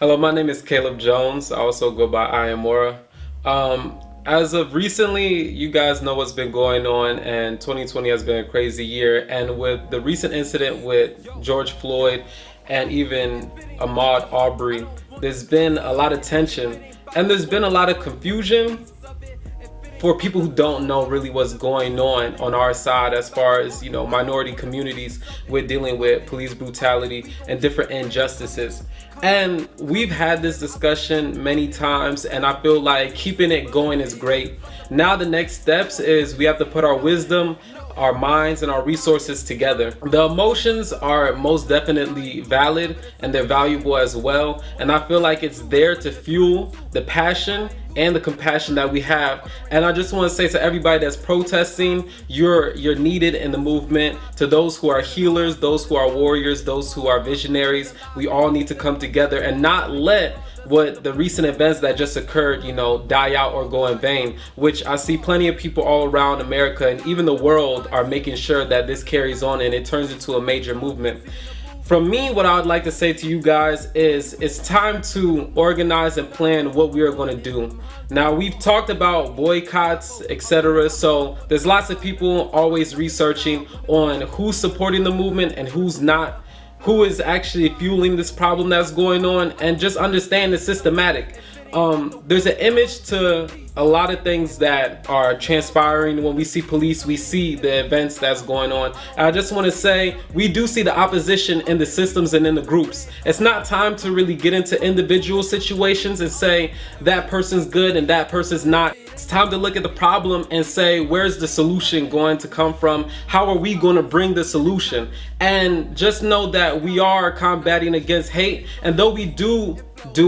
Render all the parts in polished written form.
Hello, my name is Keleb Jones. I also go by IAMAURA. As of recently, you guys know what's been going on, and 2020 has been a crazy year. And with the recent incident with George Floyd and even Ahmaud Arbery, there's been a lot of tension and there's been a lot of confusion for people who don't know really what's going on our side, as far as, you know, minority communities with dealing with police brutality and different injustices. And we've had this discussion many times, and I feel like keeping it going is great. Now the next steps is we have to put our wisdom, our minds, and our resources together. The emotions are most definitely valid and they're valuable as well, and I feel like it's there to fuel the passion and the compassion that we have. And I just want to say to everybody that's protesting, you're needed in the movement. To those who are healers, those who are warriors, those who are visionaries, we all need to come together and not let what the recent events that just occurred, you know, die out or go in vain, which I see plenty of people all around America and even the world are making sure that this carries on and it turns into a major movement. From me, what I would like to say to you guys is it's time to organize and plan what we are going to do. Now, we've talked about boycotts, etc. So there's lots of people always researching on who's supporting the movement and who's not, who is actually fueling this problem that's going on, and just understand it's systematic. There's an image to a lot of things that are transpiring. When we see police, we see the events that's going on. I just want to say we do see the opposition in the systems and in the groups. It's not time to really get into individual situations and say that person's good and that person's not. It's time to look at the problem and say, where's the solution going to come from? How are we going to bring the solution? And just know that we are combating against hate, and though we do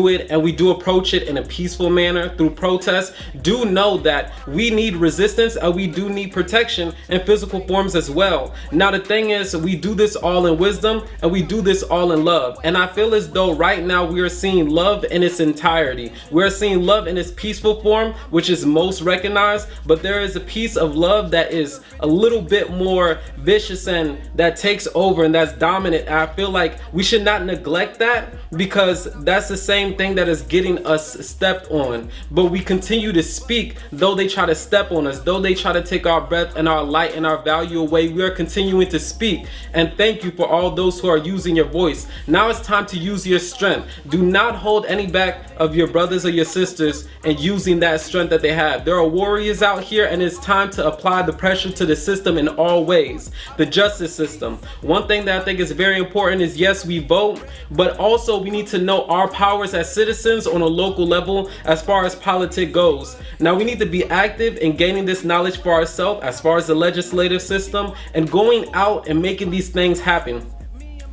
it and we do approach it in a peaceful manner through protest, do know that we need resistance and we do need protection in physical forms as well. Now the thing is, we do this all in wisdom and we do this all in love, and I feel as though right now we are seeing love in its entirety. We're seeing love in its peaceful form, which is most recognized, but there is a piece of love that is a little bit more vicious and that takes over and that's dominant. And I feel like we should not neglect that, because that's the same thing that is getting us stepped on. But we continue to speak, though they try to step on us, though they try to take our breath and our light and our value away, we are continuing to speak. And thank you for all those who are using your voice. Now it's time to use your strength. Do not hold any back of your brothers or your sisters and using that strength that they have. There are warriors out here, and it's time to apply the pressure to the system in all ways. The justice system. One thing that I think is very important is, yes, we vote, but also we need to know our powers as citizens on a local level as far as politics goes. Now we need to be active in gaining this knowledge for ourselves as far as the legislative system and going out and making these things happen.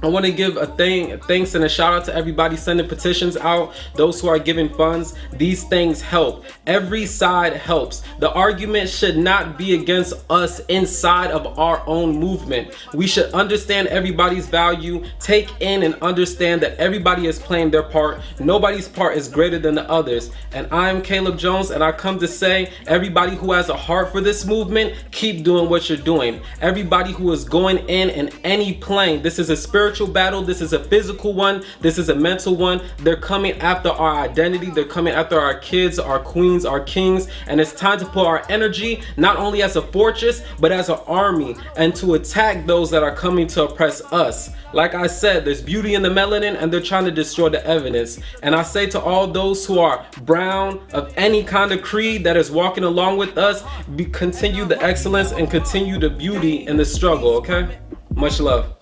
I want to give a thanks and a shout out to everybody sending petitions out, those who are giving funds. These things help. Every side helps. The argument should not be against us inside of our own movement. We should understand everybody's value, take in and understand that everybody is playing their part. Nobody's part is greater than the others. And I'm Keleb Jones, and I come to say, everybody who has a heart for this movement, keep doing what you're doing. Everybody who is going in any plane, this is a spiritual battle, this is a physical one, this is a mental one. They're coming after our identity, they're coming after our kids, our queens, our kings, and it's time to put our energy not only as a fortress but as an army, and to attack those that are coming to oppress us. Like I said, there's beauty in the melanin, and they're trying to destroy the evidence. And I say to all those who are brown, of any kind of creed, that is walking along with us, continue the excellence and continue the beauty in the struggle, okay? Much love.